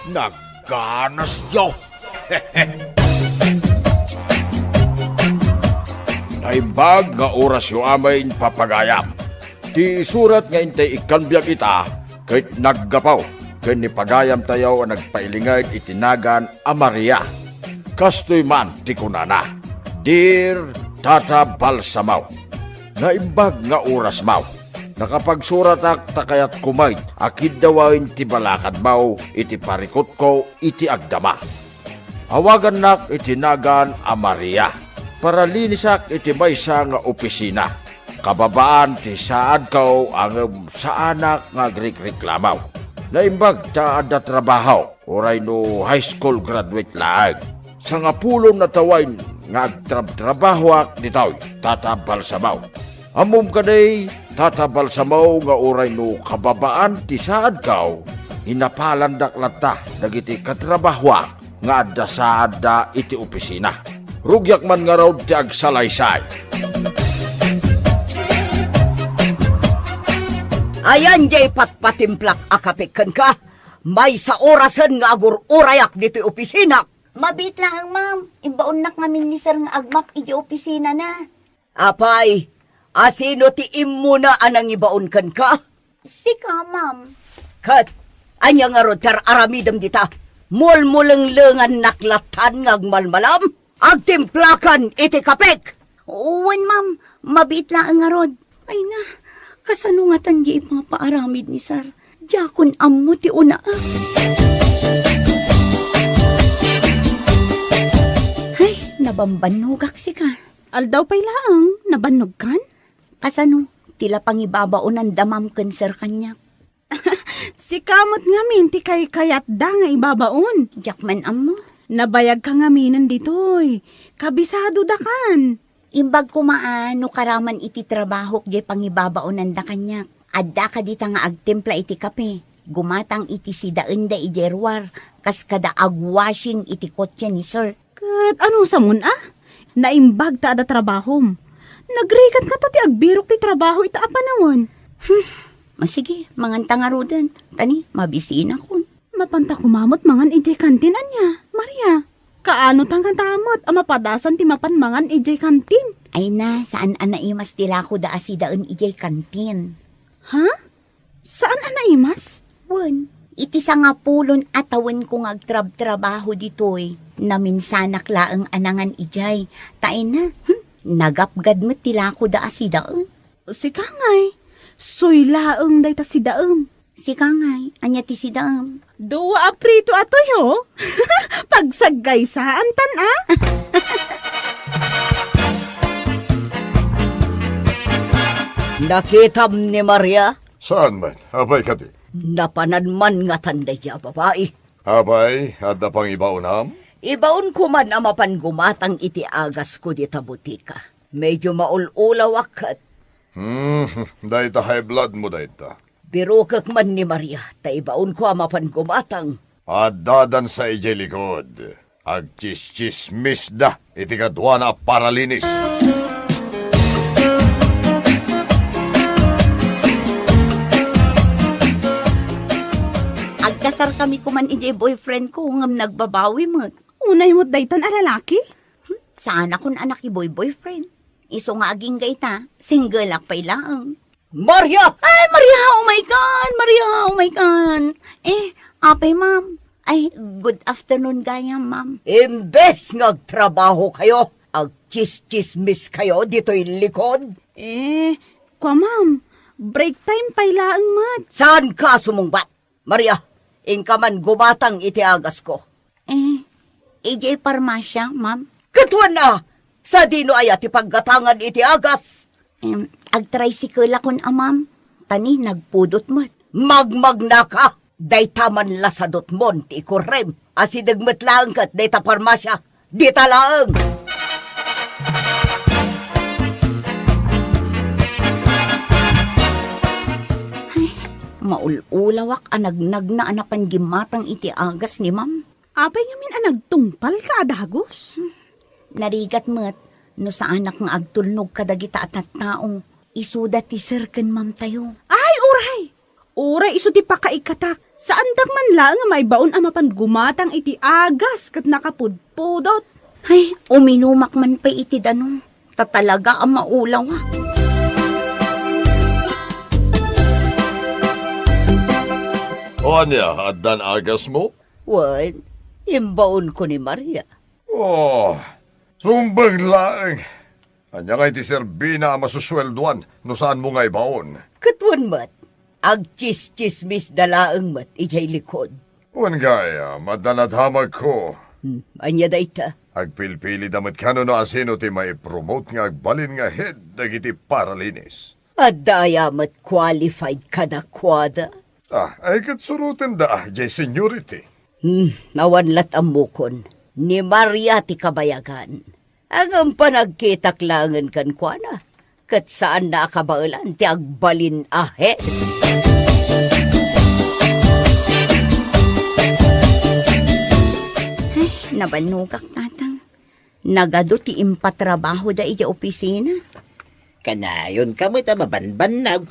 Nagganas yaw. Naimbag nga oras yu amay papagayam. Ti surat nga intay ikanbyag ita, kahit naggapaw, kahit ni pagayam tayaw ang nagpailingay itinagan a Maria. Kastoy man ti kunana. Dear Tata Balsamaw, naimbag nga oras maw. Nakapagsurat ak takayat kumay, akid dawain ti balakad maw, iti parikot ko, iti agdama. Awagan nak itinagan a Maria, para linisak iti maysa nga opisina. Kababaan ti saad ko ang sa anak nga agrik-reklamaw. Naimbag ta ada trabaho, oray no high school graduate laag. Sa nga pulong na tawain nga agtrab-trabahwak nitaw, Tata Balsamaw. Amom kaday, Tata Balsamaw nga oray no kababaan ti saad ko, inapalandak lata dagiti katrabahwak nga adda saad da iti opisina. Rugyak man nga raw ti agsalaysay. Ayan jay patpatimplak akapikan ka. May sa orasan nga agur-urayak dito opisina. Mabit lang, ma'am. Imbaon nak ngamin ni sir nga agmak iji opisina na. Apay, asino ti imuna anang ibaon kan ka? Sika, ma'am. Kat, anya nga rod kar aramidam dita. Mulmulang-lengan naklatan ngagmalmalam. Agtimplakan iti kapik. Uwan, ma'am. Mabit lang nga rod. Ay na, kasanungatan di ipapaaramid ni sir. Jakon ammo ti una. Ay, nabambanugak si ka. Aldaw pay laang, nabanog kan? Kasano, tila pangibabaon ang damam kan sir kanya. Si kamot nga minti kay kayat da nga ibabaon. Jakman ammo. Nabayag ka nga minan ditoy. Kabisado da kan. Imbag kumaan, no karaman iti trabahok di pangibabaon ang da kanya. Adda ka dita nga agtimpla iti kape. Gumatang iti sidaan da ijerwar. Kas kada agwashing iti kotse ni sir. Kat ano sa mun ah? Naimbag ta ada trabahom. Nagrikat ka ta ti agbirok ti trabaho ita apanawon. Sige, manganta nga rodan. Tani, mabisin ako. Mapanta kumamot mangan ijay kantin anya. Maria, kaano tangan tamot ang mapadasan ti mapan mangan ijay kantin? Ay na, saan anaimas tila ko da asidaan ijay kantin. Ha? Saan anaimas? Wan, iti sa nga pulon atawan kong agtrab-trabaho ditoy. Naminsanak laang anangan ijay. Tain na, nagapgad mo tila ko da asidaan. Si Kangay, soy laang day ta si daam. Si Kangay, anya ti si daam. Duwa aprito atoy ho. Pagsagay saan tan ah. Nakitam ni Maria. Saan man? Abay ka di. Napanadman nga tanday ya babae. Abay, adda pang ibaunam? Ibaon ko man ang mapan gumatang iti agas ko dita butika. Medyo maululaw akat. Dahi ta high blood mo dahi ta. Birukak man ni Maria, ta ibaon ko ang mapan gumatang. Adadan sa ije likod. Agchis-chismis da, iti kadwa na paralinis. Agkasar kami kuman ijay boyfriend ko ngam nagbabawi mo. Unay mo't daytan a lalaki? Saan akong anak boyfriend? Iso nga aging gayta, single akpay lang. Maria! Ay, Maria, oh my God! Maria, oh my God! Apay, ma'am. Ay, good afternoon, gaya, ma'am. Imbes ngagtrabaho kayo, agchis-chismis kayo dito'y likod. Kwa ma'am, break time pay laang mat. Saan ka sumungbat? Maria, ingka man gumatang iti agas ko. Ijay parmasya, ma'am. Katuan na! Sa dino ay ati paggatangan iti agas. Ag-tricycle akon, ma'am. Tani, nagpudot mo. Magmagna ka! Day taman lasadot mon ti ikurem. Asidagmat lang kat day taparmasya. Di talaang! Maululawak anagnag na anapan gimatang iti agas ni ma'am. Apay ngamin anagtungpal ka adagos. Narigat mo't no sa anak ng agtulnog kadagita at taong isuda ti sir ken ma'am tayo. Ay, uray! Uray iso ti pakaikatak. Saan man lang nga may baon amapan gumatang iti agas kat nakapudpudot. Ay, uminumak man pa iti dano. Tatalaga ang maulaw ah. O anya, addan agas mo? Wan, imbaon ko ni Maria. Oh, sumbang laeng. Anya nga iti serbina ang masuswelduan no saan mo nga ibaon. Katwan mat, ag chis-chismis dalaang mat ijay likod. Wan gaya, madanadhamag ko. Anya dayta. Agpilpili damat kano no asino ti mai-promote nga agbalin nga head dagiti paralinis. At daya mat qualified kadakwada. Ay katsurutin da, jay seniority. Nawanlat ang mukon. Ni Maria ti kabayagan. Ang panagkitaklangan kan kwa na. Kat saan na kabailan ti agbalin ahead. Ay, nabanugak tatang. Nagado ti impatrabaho da iti opisina. Kanayon ka mo't mabanbanag.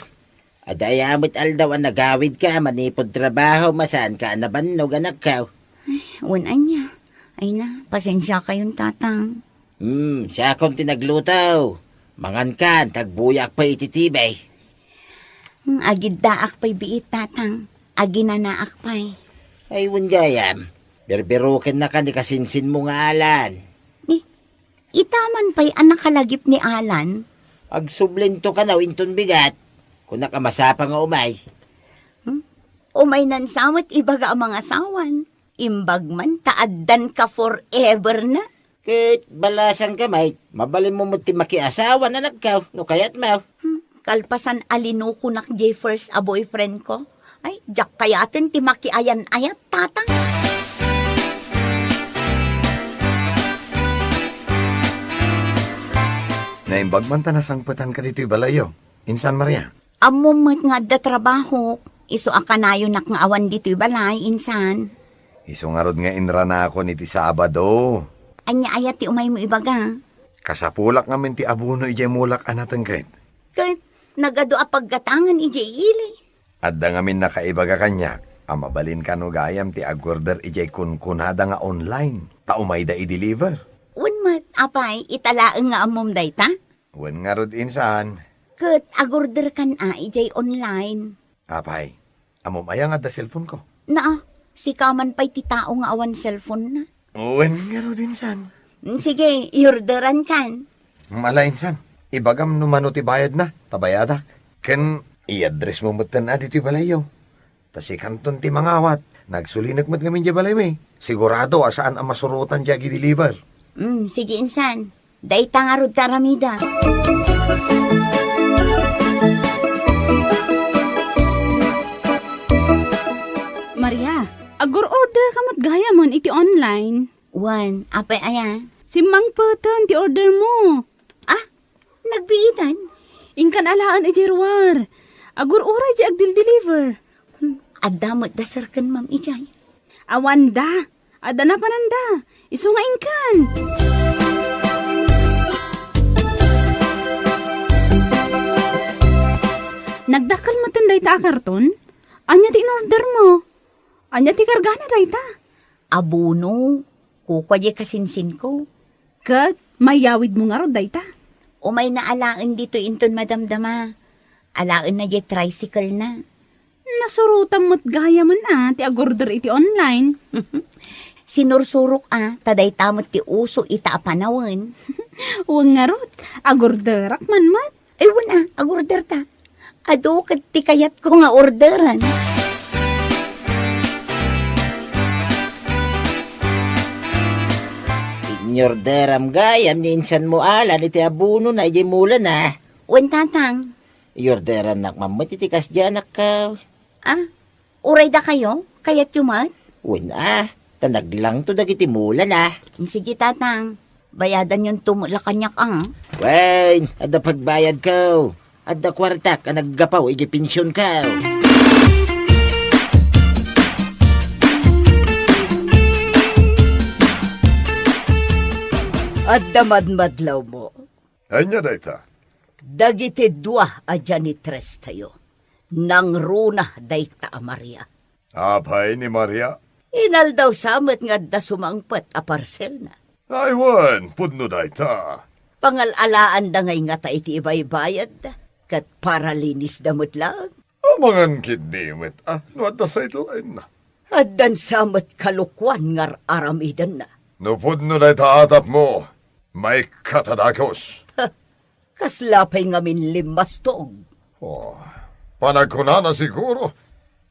Adayamot aldaw ang nagawid ka, manipod trabaho, masaan ka nabannog anak ka. Unan niya. Ay na, pasensya kayong tatang. Siya akong tinaglutaw. Mangan ka, tagbuyak pa ititibay. Agid daak pa'y biit tatang. Aginanaak pa'y. Ay, gayam. Berberukin na ka ni kasinsin mo nga Alan. Itaman pa'y anak kalagip ni Alan. Agsublinto ka na, winton bigat. Kung nakamasapa nga umay. Umay nansawat ibaga ang mga sawan. Imbag man, taaddan ka forever na. Kit balasan ka, mate. Mabalin mo ti makiasawa na nagkaw. No kayat mo. Kalpasan alinuko nak jay first a boyfriend ko. Ay, jak kayatin ti makiayan-ayat, tatang. Naimbag man ta nasangpatan ka dito'y balayo. Insan Maria? Amumot nga da trabaho. Iso akanayo nak nga awan dito'y balay, insan. Iso nga rod nga inra na ako niti Sabado. Anya ayat ti umay mo ibaga. Kasapulak nga min ti abuno ijay mulak anatang kahit. Kahit nagado a paggatangan ijay ili. Adda nga min nakaibaga kanya. Amabalin ka no gayam ti agorder ijay kunkunada nga online. Taumay da i-deliver. Unmat, apay, italaang nga amom dayta. Wen nga rod insan. Kat agorder kan ijay online. Apay, amom aya nga da cellphone ko. Na, si kaman pa'y ti tao nga awan cellphone na. Wen nga rod insan. Sige, iorderan kan. Mala insan. Ibagam numano ti bayad na. Tabayada. Ken i-address mo mutan na dito'y balayo. Tasi kanton ti mangawat. Nagsulinag mat ngamin di balay may. Sigurado asaan ang masurutan di agi-deliver. Sige insan. Dayta nga rod taramida. Maria, agor order ka mat gaya mon iti online. Wan, apay aya. Si Mang Patan ti order mo. Nagbiitan. Ingkan alaan ijerwar. Agor oray di agdil-deliver. Adamot da sarkan mam ijay. Awanda. Ada na pananda. Iso nga ingkan. Nagdakal mo tanday ta karton? Anya ti in-order mo? Anya ti kargana day ta? Abuno. Kukwaje kasinsin ko. Kat, mayawid mo nga ro day ta. Umay na alaan dito inton madamdama. Alaan na di tricycle na. Nasurutan mo't gaya man ti agorder iti online. Sinursurok taday tamot ti uso ita apanawan. Huwag nga rod, agorderak man mat. Ewan agorder ta. Ado kat ti kayat ko nga orderan. Inyorderam gayam ni insan mo Alan, iti abuno na ijay mula na. Wen tatang. Yorderan nak mamot, itikas dyan nak ka. Uray da kayo? Kayat yumat? Wen tanaglang to dagiti mula na. Sige tatang. Bayadan yung tumula kanyak Wen, ada pagbayad ko. Ada kwarta ka naggapaw, igi pensyon ka. At damadmadlaw mo. Anya dayta. Dagiti dua a janitres tayo. Nang runa dayta a Maria. Apay ni Maria. Inal daw samet nga da sumangpet a parcel na. Aywan, pudno dayta. Pangalalaan da ngay nga ta iti ibaybayad da. Kat para linis damot lang. Amangan kidimit, no at the sideline na. At dan samet kalukwan ngar aramidan na. No pudno dayta atap mo, may katadakos. Kaslapay ngamin limastog. Oh, panagkunana siguro.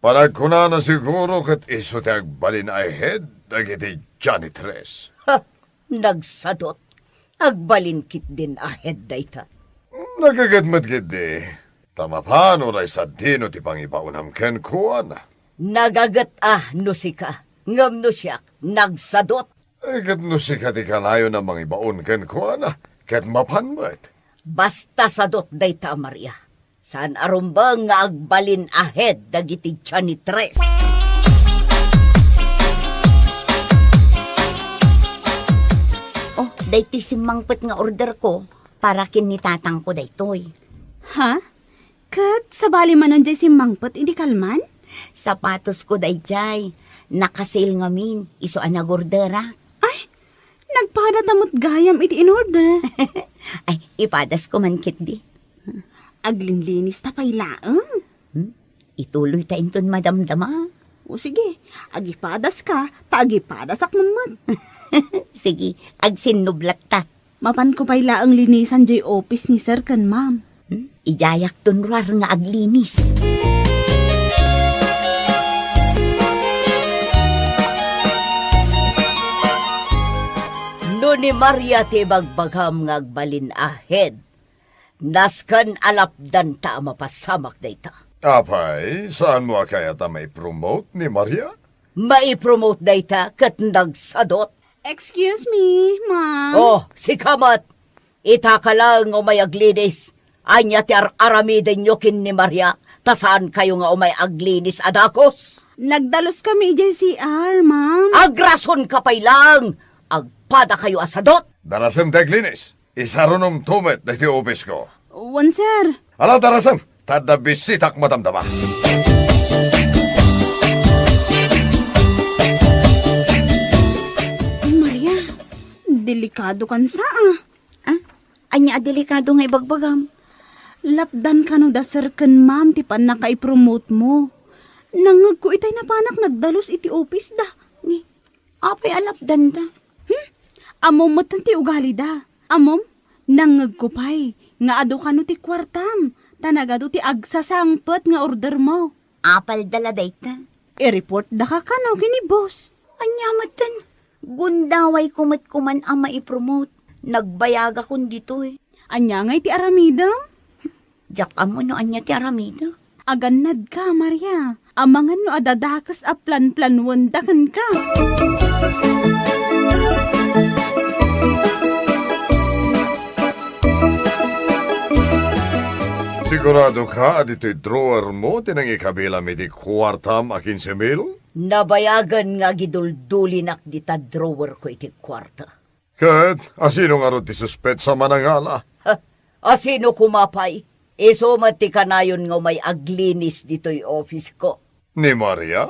Panagkunana siguro kat iso ti agbalin ahead dagiti janitress. Nagsadot. Agbalinkit din ahead dayta. Nagagadmat gidi. Tama pa no ray sa dino ti pangibaunam ken kuan. Nagagat no sika. Ngam no siyak. Nagsadot. Kat no si kati kanayo na mangibaun ken kuan. Kat mapanmat. Basta sadot dayta Maria. Saan arumbang nga agbalin ahead dagiti janitress. Oh, dayti simangpet nga order ko para kinitatang ko daytoy. Ha? Kat, sabali man nandiyan si Mangpot, hindi kalman? Sapatos ko dayjay. Nakasil ngamin, iso anagordera. Ay, nagpadatamot gayam iti in order. Ay, ipadas ko man kit di. Aglinlinis ta pailaang. Ituloy ta inton madamdama. O sige, agipadas ka, taagipadas akmamot. Sige, agsinublat ta. Mapan ko pailaang linisan jay office ni sir kan ma'am. Ijayak tunrar nga aglinis. No ni Maria ti bagbagam nga agbalin ahead. Naskan alapdan ta mapasamak dayta. Apay, saan mo kaya ta may promote ni Maria? Maipromote dayta kat nagsadot. Excuse me, ma'am. Oh, si Kamat. Ita ka lang umay aglinis. Anya ti aramiden nyo kin ni Maria. Tasaan kayo nga umay aglinis adakos. Nagdalos kami dyan CR, ma'am. Agrason ka pay lang. Agpada kayo asadot. Darasem teglinis. Isarunom tumet na ti office ko. One, sir. Ala darasem, tada bisitak madamdama. Ay, Maria, delikado kan saa. Anya delikado nga ibagbagam. Lapdan ka no da sir kan ma'am ti pan naka-promote mo. Nangag ko itay na panak nagdalos iti office da. Ni, apay alapdan da. Amom matan ti ugali da. Amom, nangag ko pay. Nga ado ka no ti kwartam. Tanagado ti agsasangpet nga order mo. Apal dala dayta. I-report da ka no kini boss. Anya matan. Gundaway kumat-kuman ang maipromote. Nagbayaga kun dito eh. Anya nga iti aramida? Jak amo no anya ti aramida. Aganad ka, Maria. Amangan no adadakas a plan-planwan dakan ka. Sigurado ka, adito'y drawer mo, tinang ikabila may di kwartam a 15,000? Nabayagan nga giduldulinak di ta drawer ko iti kwarta. Kat, asino nga ro ti suspet sa manangala? Asino kumapay? Iso mati kanayon nga may aglinis dito'y office ko. Ni Maria?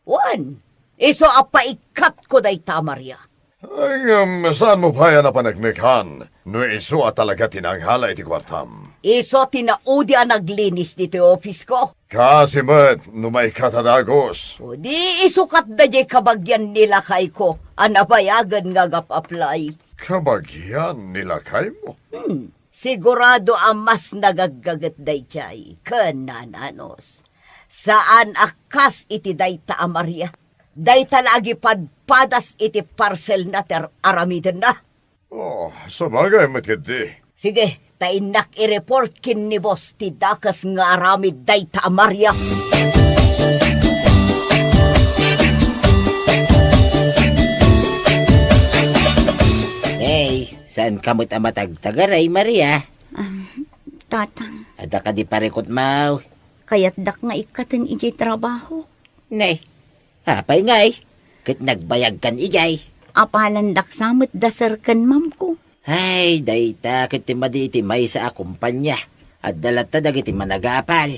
Wan, iso apaikat ko day ta Maria. Ay, saan mo pa yan na panagmikhan? No iso at talaga tinanghala iti kwartam. Iso tinaudi ang naglinis dito'y office ko. Kasi met, no may katadagos. O di isukat da jay kabagyan nila kay ko. Anabayagan nga gap-apply. Kabagyan nilakay mo? Sigurado ang mas nagagagat day jay. Kanananos. Saan akas iti dayta a Maria? Dayta lagi padpadas iti parcel na ter aramiden na. Oh, sabagay matindi. Sige, tainak i-report kin ni boss ti dakas nga aramid dayta a Maria. Hey, saan kamot ang matagtagaray, Maria? Tatang, Ada ka di parikot mau. kaya't dak nga ikatan iti trabaho. Nay, hapay ngay. Kit nagbayag kan igay. Apalan dak samot da sir kan ma'am ko. Ay, dayta kit ti madi iti may sa akumpanya. At dalata dagiti managapal.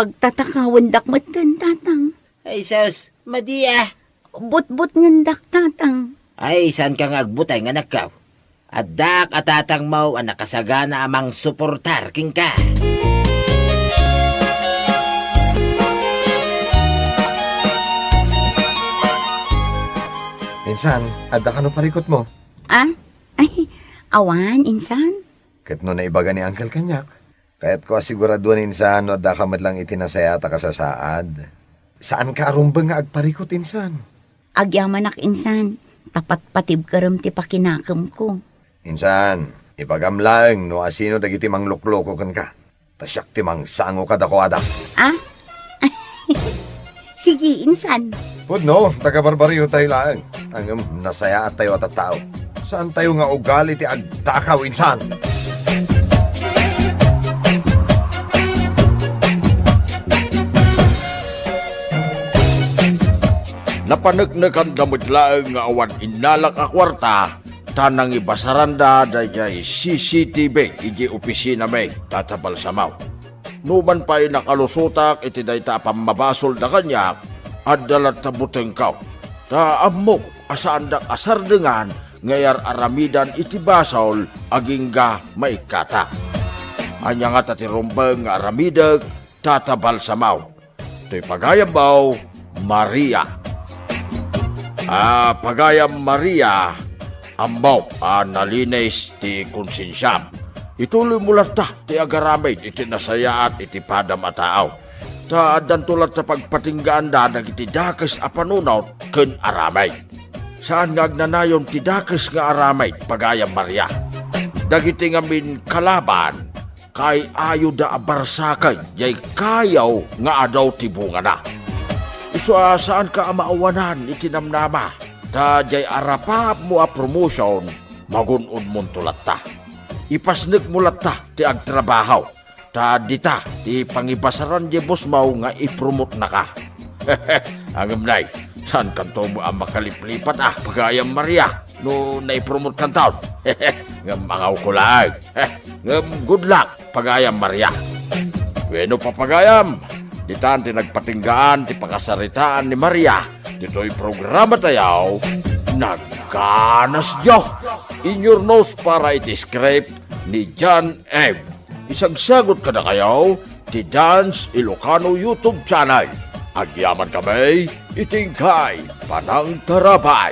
pagtatakawan dakmatan, tatang. Ay, sus, madiya. But-but ngandak, tatang. Ay, saan ka nga agbutay nga nagkaw? Adak at tatang mau ang nakasagana amang suportar king ka. Insan, adda ka no parikot mo. Ah? Ay, awan, insan. Kat no naibaga ni Uncle Kanyak. Kaya't ko asiguraduan insan no adda ka madlang itinasayata ka sa saad. Saan ka arumbang nga agparikot insan? Agyaman ak insan. Tapat patib karam ti pakinakam ko. Insan, ibagam lang no asino dagiti mang lukloko kan ka. Tasyak ti mang sango ka dako adak. Ah? Sige, insan. Pud no, taga-barbaryo tayo lang. Ang nasaya at tayo at tao. Saan tayo nga ugali ti agtakaw insan? Napanagnagan damod laeng nga awan inalak a kwarta, tanang ibasaranda dayjay CCTV iji opisina may tatabal samaw. Numan pa'y nakalusutak iti dayta pamabasol da kanyak, at dalat sa butengkaw. Ta amok asaan da asardengan ngayar aramidan iti basol agingga maikata. Anya nga tatirumbeng nga aramidag tatabal samaw. To'y pagayabaw, Maria. Pagayam Maria, ambaw, nalinis ti konsensyam. Ituloy mo lang ti agaramay, iti nasaya at iti padam ataaw. Ta adan tulat sa pagpatinggaan da, iti dakes a panunaw, ken aramay. Saan nga agnanayon ti dakes nga aramay, pagayam Maria. Dagiti ngamin kalaban, kay ayo da abarsakay, yay kayaw nga adaw ti bunga na. Iso saan ka maawanan itinamnama, ta jay arapap mo a promotion, magunod mong tulat ta. Ipasnek mo ta ti agtrabaho, ta dita ti pangibasaran di boss mau nga ipromote na ka. Angam nay, saan kanto mo ang makaliplipat pagayam Maria, no naipromote kan taon. Ngam mangaw ko lang. Ngam good luck, pagayam Maria. Bueno papagayam. Ditan ti nagpatinggaan ti pakasaritaan ni Maria. Dito'y programa tayaw, Nagganas Diyo. In your nose para iti-script ni John M. Isang sagot ka na kayo, ti Dance Ilocano YouTube channel. Agyaman kami, itingkay, panang tarabay.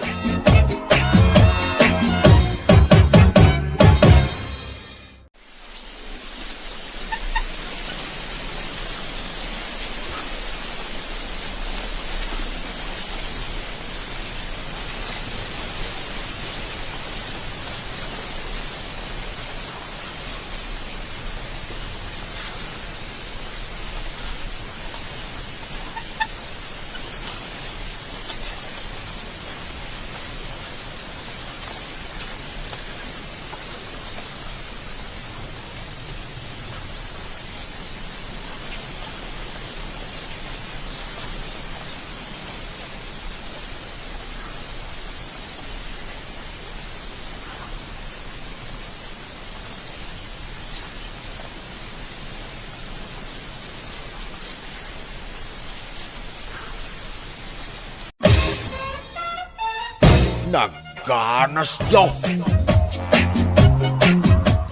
Nagganas Diyo.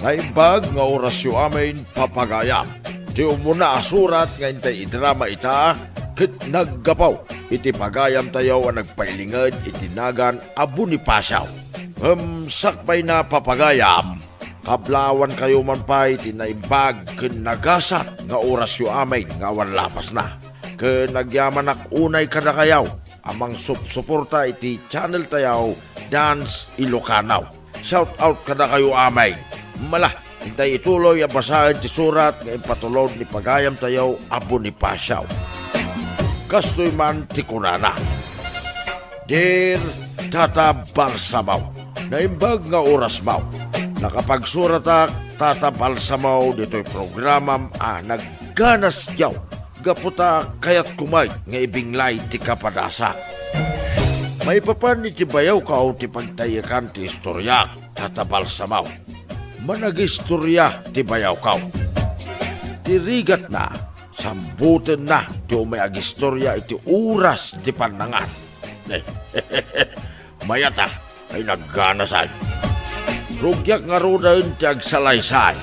Naimbag nga orasyo amin papagayam. Ti umuna asurat nga intay idrama ita, kit naggapaw. Iti pagayam tayaw ang nagpailingad itinagan abu ni Pasaw. Sakpay na papagayam. Kablawan kayo man pa iti naimbag ken nagasat nga orasyo amin nga awan lapas na. Ken nagyaman ak unay kada kayaw. Amang suporta iti channel tayaw Dance Ilocano. Shout out kada kayo amay. Mala, hintay ituloy ang basahin ti surat nga ipatulod ni pagayam tayaw abu ni Pasaw. Kastoy man ti kunana. Dear Tata Balsamaw, naimbag nga oras maw. Nakapagsurat Tata Balsamaw dito'y programam Nagganas Diyo. Gaputa kayat kumay nga ibinglay ti kapadasak. May papan iti bayaw ka o ti pagtayakan ti istoryak, tatabal samaw. Manag-istorya ti bayaw ka. Ti rigat na, Sambutin na di may agistorya iti oras di panangan. Mayata ay nagganasan. Rugyak nga rodayon ti agsalaysay.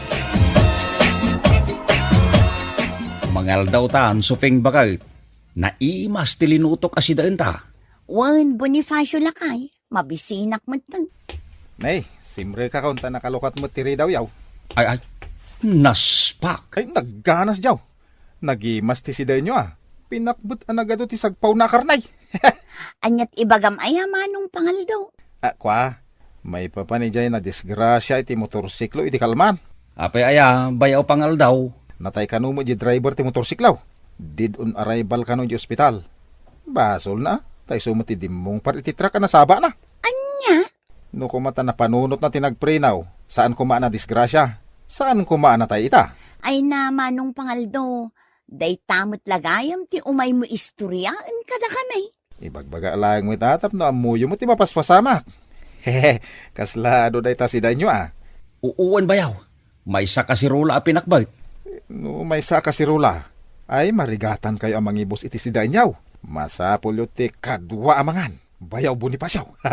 Mangal daw taan, supeng bakit. Naimas tilinutok asidaan ta. Wan, Bonifacio lakay. Mabisinak mo tang. Nay, simre ka kaunta nakalukat mo tiri daw yaw. Ay, naspak. Ay, nagganas jaw. Nagimas ti siday nyo Pinakbut anagado ti sagpaw na karnay. Anyat ibagam ayamanong pangaldo. Kwa, may papanijay na disgrasya iti motorsiklo iti kalman. Apay aya, bayaw pangal daw. Natay kanu mo di driver ti motorsiklaw. Did on arrival kanu di ospital. Basol na, tay sumati dimong par iti truck na saba na. Anya? No kumata na panunot na tinagprinaw, saan kumaan na disgrasya? Saan kumaan na tay ita? Ay namanong pangaldo. Day tamot lagayam ti umay mo istoryaan kada kamay. Ibagbaga alayang mo itatap no amuyo mo ti mapaspasamak. Hehe, kaslado day ta siday nyo Uuwan bayaw. May sakasirula a pinakbay. No may sa kasirula, ay marigatan kayo ang mangibos iti siday nyaw. Masapulyo ti kadwa amangan. Bayaw Bonifasyaw.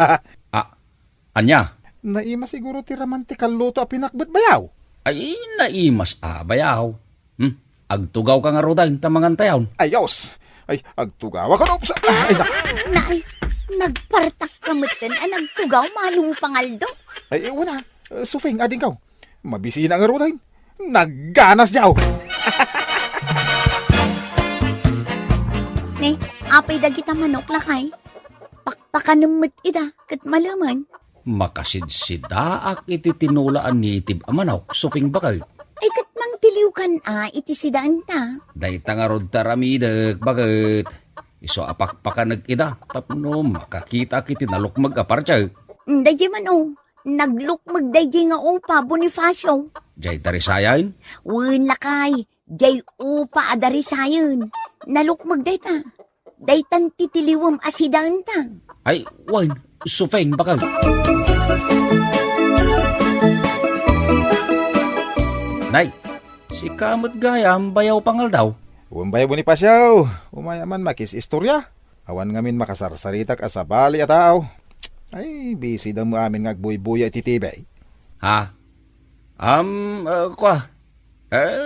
Anya? Naima siguro ti ramantikal luto a pinakbet bayaw. Ay, naimas bayaw. Agtugaw ka nga rodayn tamangan tayaw. Ayos! Ay, agtugawa ka no. Ay, Nay, nagpartak kamutin nagtugaw malong pangaldo. Ay, wala. Sufing, ading kaw. Mabisi na nga rodayn. Nagganas niyaw. Ne, apay dagita manok lakay. Pakpakanamot ida, kat malaman. Makasidsidaak iti tinulaan ni Tib Amanaw, suping bakal. Ay kat mang tiliwkan iti sidaan ta. Dahita nga rod taramidag, bakit? Iso apakpakan nag-ida, tapno makakita kiti nalukmag aparcha. Dayjay man naglukmag dayjay nga upa, Bonifacio. Jay tarisayain? Wen lakay, jay upa adarisayon. Nalukmag dayta. Daytan titiliwam asidaan ta. Ay, wan, supeng bakal. Nay, si kamot gayam bayaw pangal daw. Umbay Bonifasyaw. Umayaman makis istorya. Awan ngamin makasarsaritak asabali at tao. Ay, busy daw mo amin ngagbuy-buya iti tibay. Ha?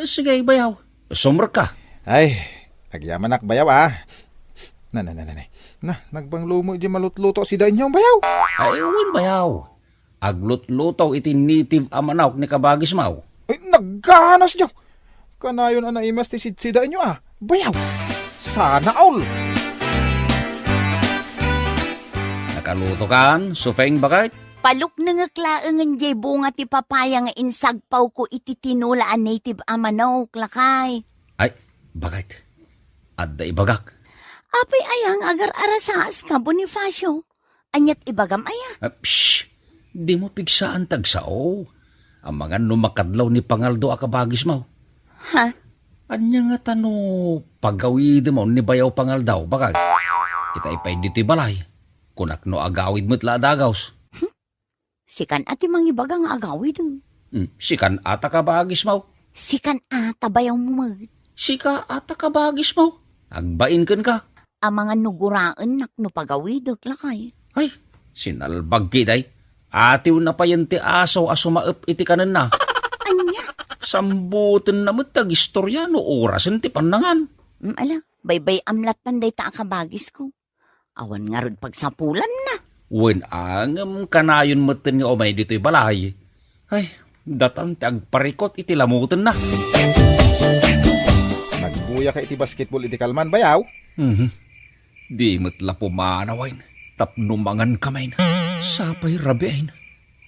Sige bayaw. Sumr ka. Ay, nagyamanak bayaw nagbanglumo di malutluto si Danyong bayaw. Ay, wan bayaw. Aglutluto iti native Amanaw ni kabagis mau. Ay, nagganas diyaw. Kanayon naimas ti sidsida inyo bayaw. Sana all. Nakaluto kan, sufeng bakit? Paluk na nga klaangan jay bunga ti papaya nga insagpaw ko iti tinulaan native Amanaw, lakay. Ay, bakit? Adda ibagak. Apay ayang agar arasas ka, Bonifacio. Anyat ibagam aya. Pshh, di mo pigsaan tagsao. Ang mga numakadlaw ni Pangaldo akabagis mo. Ha? Anya nga tano, pagawid mo ni bayaw Pangaldaw, bakag? Itay pa hindi ti balay. Kunak no agawid mo't laadagaws. Sikan ati mangibagang agawid. Sikan ata kabagis mo. Sikan ata bayaw mo mag. Sika ata kabagis mo. Agbain kan ka. Ang mga nuguraan nakno pagawid, lakay. Ay, sinalbag kiday. Atiw na pa yan ti aso maep iti kanan na. Anya? Sambutin na matag istorya no orasan ti panangan. Ala, baybay amlat tanday ta akabagis ko. Awan nga rod pagsapulan na. Wen angam kanayon maten nga umay dito'y balay. Ay, datan ti agparikot iti lamutin na. Nagbuya ka iti basketball iti kalman bayaw. Di matla pumanawain. Tapnumangan kamay na. Sapay rabiain.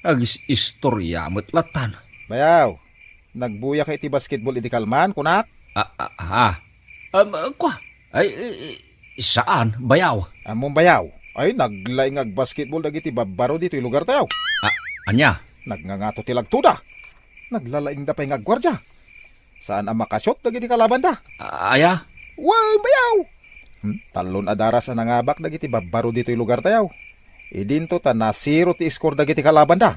Agis istorya matlatan. Bayaw, nagbuya ka iti basketball iti kalman, kunak? Ay, saan? Bayaw? Among bayaw, ay naglaing ag basketball dagiti babaro dito lugar tayo. Anya? Nagngangato ti lagtuda. Naglalaing da pa'y ngagwardya. Saan ang makasyot dagiti kalaban da? Aya? Way, bayaw! Talon adaras ang nangabak dagiti babaro dito lugar tayo. Idinto ta na 0 ti score dagiti kalaban da.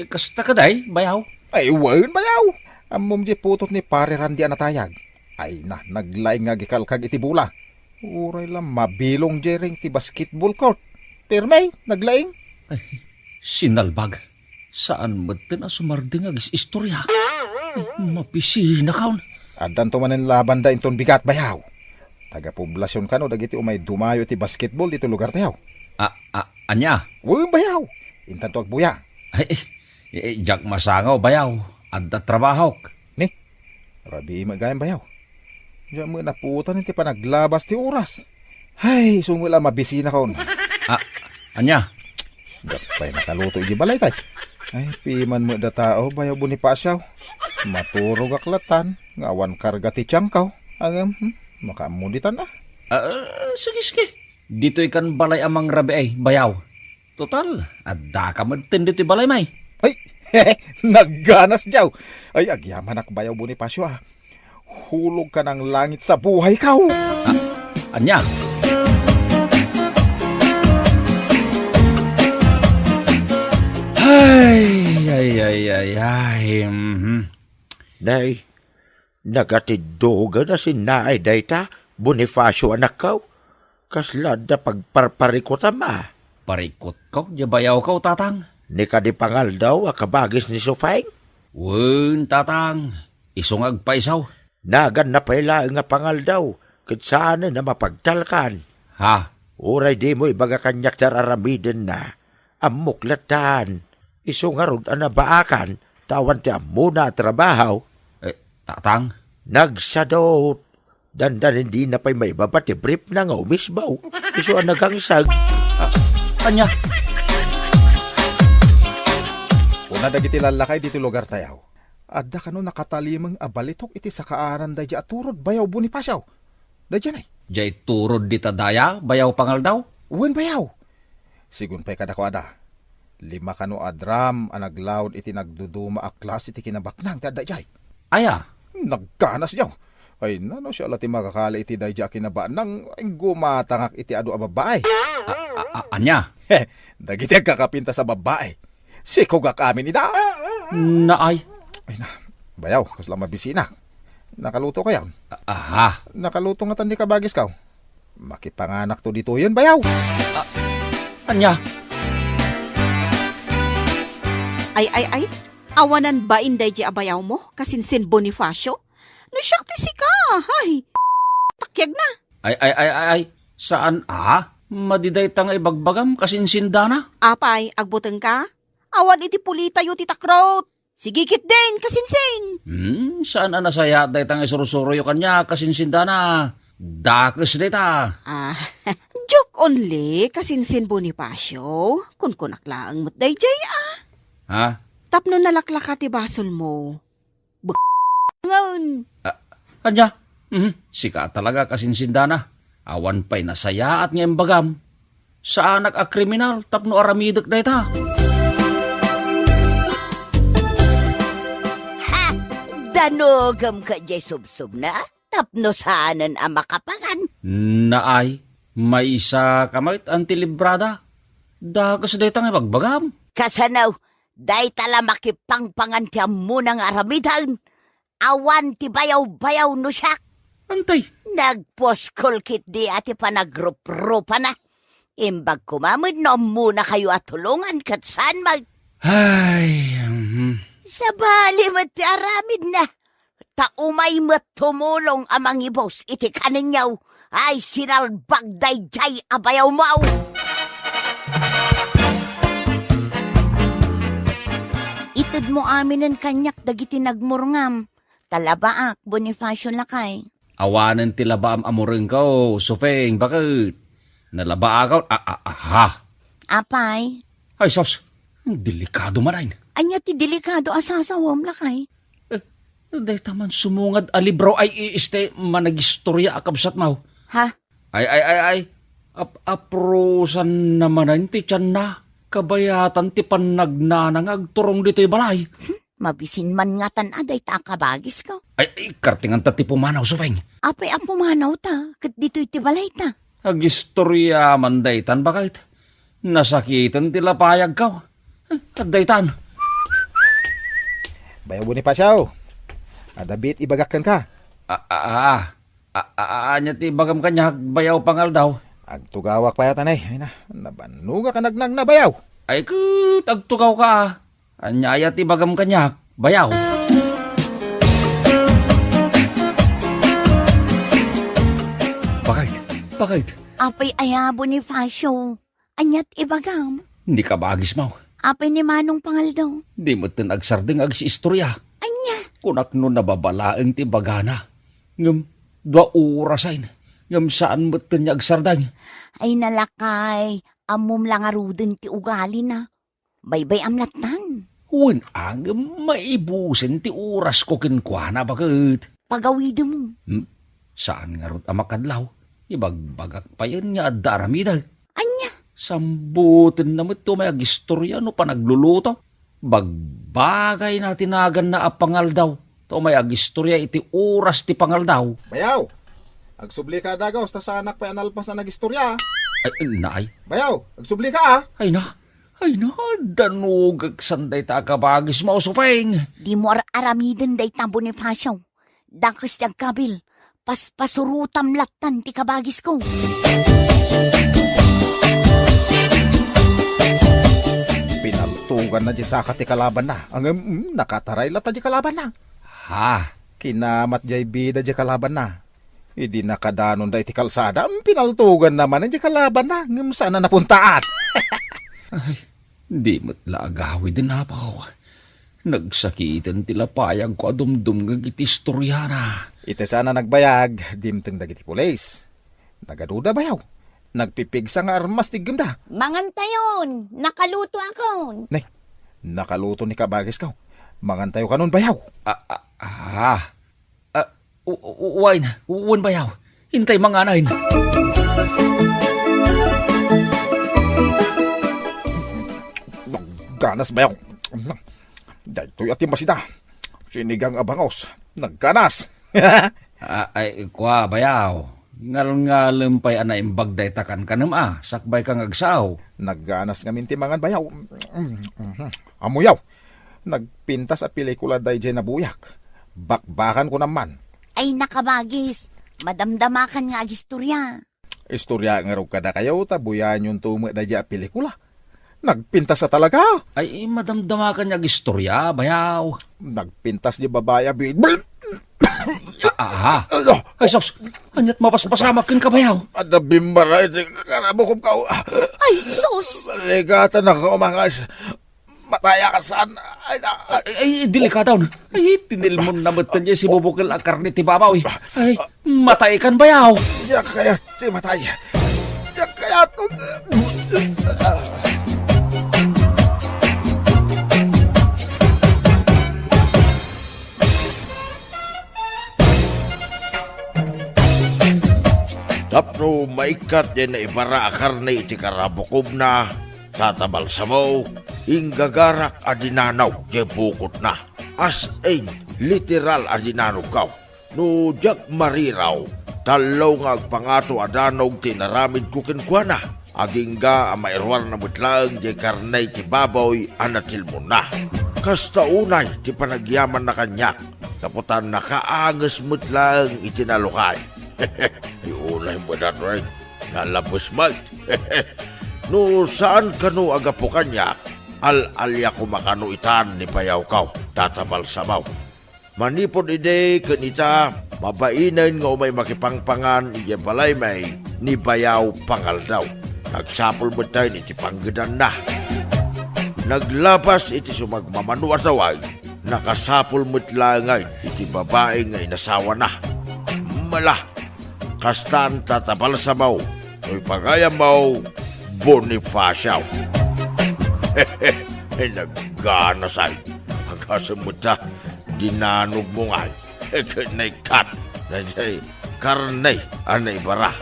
Kasta ka day, bayaw? Ay, wain bayaw! Amom di putot ni pare Randy anatayag. Ay na, naglaing nga gikalkag iti bula. Uray lang, mabilong jering ti basketball court. Tirmay, naglaing. Sinalbag. Saan mo na sumarding agis istorya? Mapisi na kaon. Adan to manen laban da inton bigat bayaw. Taga-poblasyon ka no, dagiti umay dumayo ti basketball dito lugar tayaw. Anya? Uy, bayaw. Intan to agbuya. Jak masangaw bayaw. Adda trabaho. Ni, rabi magayang bayaw. Diyan mo naputan iti panaglabas ti oras. Ay, sumula mabisina kaon. Anya? Gapay nakaluto iti balay tay. Ay, piman mo da tao, bayaw Bonifacio. Maturog aklatan, ngawan karga ti tiyangkaw. Ang, makaamuditan na. Sige. Dito ikan balay amang rabi ay, bayaw. Total, adda ka magtindi ti balay may. Ay, nagganas jaw. Ay, agyaman ak bayaw Bonifacio ah. Hulog ka ng langit sa buhay ka. Anya? Ay. Nay, nagatiddoga na si naay dayta, Bonifacio anak kaw. Kaslad na pagparparikot ama. Parikot ko, bayaw ko, tatang. Ni kadipangal daw, akabagis ni Sufeng. Wen, tatang. Isungag pa isaw. Nagan na pala nga pangal daw, katsaan na mapagtalkan. Ha? Uray di mo ibaga kanyak aramiden na. Amuklatan. Isungarod anabaakan, tawan ti amuna trabaho. Tatang? Nagsadot. Dandan hindi na pa'y may babat brief na nga umisbaw. Iso ang nagangsag. Anya? Una dagiti lalakay dito lugar tayaw. Adda kano nakatalimang abalitok iti sakaaran da di aturod bayaw Bonifacio. Da dyan ay. Jay turod di tadaya, bayaw pangal daw? Uwan bayaw. Sigun pa'y kadako ada. 5 kano adram anaglawd iti nagduduma aklas iti kinabaknang da jay. Aya? Nagkanas jaw. Ay nano siya lati makakala iti da jay kinaba nang gumatangak iti adu a babae. Anya? Dagiti kakapinta sa babae. Sikog amin ida. Naay? Ay na, bayaw, kasla mabisina. Nakaluto ka yan. Aha. Nakaluto nga tandi ka bagis ka. Makipanganak to dito yun, bayaw. Anya? Ay. Awanan ba inday di abayaw mo? Kasinsin Bonifacio? Nasyakti si ka. Ay, takyag na. Ay. Saan? Madiday tang ibagbagam kasinsinda na? Apay, agbuteng ka? Awan iti pulita yu titakrot. Sigikit din, kasinsin. Saan nasaya day tang isurusuro yu kanya kasinsinda na? Dakes dita. Joke only, kasinsin Bonifacio. Kun kunaklaang mo't day jay Ha? Tapno nalaklaka ti basol mo. Ngon. Kanya? Sika talaga kasinsinda na. Awan pa'y nasaya at ngayong bagam. Sa anak a kriminal, tapno aramidek na ita. Danogam ka jay subsub na, tapno saanan ang makapangan. Naay, may isa kamait antilibrada. Dakas na itang ibagbagam. Kasanaw, day tala makipangpangan ti amunang aramidan. Awan ti bayaw-bayaw no siyak. Antay. Nagposkol kit di ati panagrup-rupa na. Imbag kumamid no muna kayo at tulungan kat saan mag... Ay, Sa bali ti aramid na. Taumay tumulong amang ibos iti kaninyaw. Ay sinalbag day jay abayaw mo. Itid mo amin ang kanyak dagiti nagmurngam. Talabaak, Bonifacio lakay. awanan ti laba amureng ko, Sufeng, bakit? Nalaba ako, Apay, Ay, sos, delikado marain. anya ti delikado asasawam lakay. Dahil taman sumungad alibro ay iiste managistorya akabsat mau. Ha? Ay. Aprosan naman na ti tiyan na. Kabayatan ti panagnanang agturong dito'y balay. Mabisin man nga aday ta kabagis ka. Ay, kartingan ta ti pumanaw, Sufeng. Apay ang pumanaw ta, kat dito'y ti balay ta. Agistorya man daytan bakit? Nasakitan ti lapayag ka. Daytan. Bayaw Bonifacio. Adabit ibagakkan ka. Anya ti bagam kanya bayaw pangaldaw. Agtugawak pa yata, nay. Ay na, nabanuga ka nagnang nabayaw. Ay tagtugaw ka. Anya ayat ti bagam kanya bayaw. Bakit? Apay aya Bonifacio. Anyat ibagam. Hindi ka bagis mo. Apay ni Manong Pangaldaw. Di mo tin agsardeng istorya. Anya. Kunak no nababalaeng ti bagana. Ngam, 2 orasain. Ngam saan mo tin agsardeng. Ay nalakay. Amom lang aruden ti ugali na. Baybay amlatan. Uwan ang maibusin ti oras ko kinkwana bakit? Pagawid mo. Saan nga rot amakadlaw? Ibagbagak pa yun nga daramida. Anya? Sambutin na mo ito may agistorya no pa nagluluto. Bagbagay na tinagan na apangal daw. To may agistorya iti oras ti pangal daw. Bayaw! Agsubli ka dagaw, ta sa anak pa analpas na nagistorya. Ay, naay. Bayaw! Agsubli ka Ay na, danugag sanday ta kabagis mo sufeng. Di mo aramiden day ta Bonifacio. Dakas ti agkabil. Paspasurutam latan ti kabagis ko. Pinaltugan na di saka ti kalaban na. Ang nakataray lata di kalaban na. Ha? Kinamat jay bida di kalaban na. Idi nakadanon da iti kalsada. Pinaltugan naman di kalaban na. Ngam sana napuntaan. Ay, di matla agawi din na pa. Nagsakitan tila payag ko adumdum ng iti istorya na. Ite sana nagbayag, dimteng dagiti pulis. Nagaduda bayaw. Nagpipigsa nga armas tigim da. Mangantayon, nakaluto ako. Nay, nakaluto ni kabagis ka. Mangantayo ka nun bayaw. Uwan bayaw. Hintay mga anayin. Ganas bayaw. Dahito'y ating masida. Sinigang abangos. Nagganas. Ay, kwa bayaw. Ngal-ngalem pa'y anaimbag day takan ka nama. Sakbay kang agsaw. Nagganas nga mintimangan bayaw. Amuyaw. Nagpintas at pelikula day dyan na buyak. Bakbakan ko naman. Ay nakabagis. Madamdamakan nga agistorya. Istorya nga rin kada kayo. Tabuyan yung tumo day dyan pelikula. Nagpintas sa talaga. Ay, madamdamakan niya istorya, bayaw. Nagpintas di babaya. Ay, sos, anyat mapaspasamakin ka, bayaw. Adabimbara, iti karabukom ka. Ay, sus! Ligata na ka umangas. Mataya ka saan. Ay, delikadaw na. Ay, tinilmon na matan niya si bubukil ang karne ti babaw. Ay, matay kan, bayaw. Yak kaya ti matay. Yak kaya to. Tapno maikat yan na ibara akar na iti karabukob na tatabal sa mo, ingagarak adinanaw di bukot na. As in, literal adinanaw kaw. No jak mariraw, talaw nga agpangato adanog tinaramid ko kinkwana. Aging ga amairwar na mutlang di karnay ti baboy anatil mo na. Kasta unay ti panagyaman na kanyak, kaputan nakaangas mutlang itinalukay. Iulay mo na rin. Nalabos mag. No saan kanu agapo kanya, al-alya kumakano itan ni payaw kaw, tatabal samaw. Manipod ide kanita, mabainan nga umay makipangpangan iya balay may ni payaw pangal daw. Nagsapol mo tayo iti panggadan na. Naglabas iti sumagmamanu asaway, nakasapol mo't langay iti babae nga inasawa na. Mala, kastan tatabal sa mau, oy pagayam mau, Bonifacio. Nagganasay, ang kasamuta, dinanog mo ngay, kanay kat, nanay karnay, anay bara.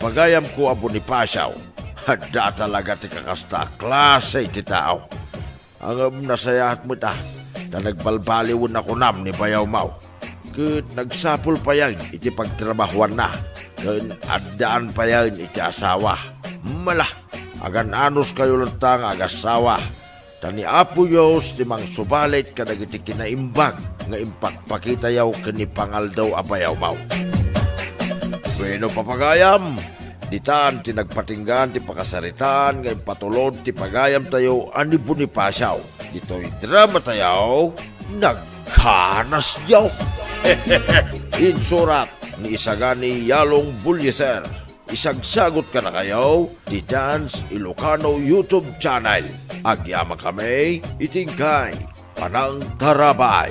Pagayam ko ang Bonifacio, hada talaga ti kakasta klase ti tao. Ang nasayahat mo ta, na nagbalbaliwon ako nam ni Bayaw Mau. Ket nagsapol pa yan iti pagtrabahuan na. Ken addaan pa yan iti asawa. Mala, agan anos kayo lantang agasawa. Tani Apo Diyos ti mang subalit kadag iti kinaimbag nga impakpakita yaw kani pangaldaw abayaw maw. Bueno papagayam, ditan ti nagpatinggan ti pakasaritan nga impatulod ti pagayam tayo ani Bonifacio. Dito'y drama tayo nagkanas yaw. Insurat ni Isagani Yalong Bulyeser. Isagsagot ka na kayo di Dance Ilocano YouTube channel. Agyama kami itingkay panang tarabay.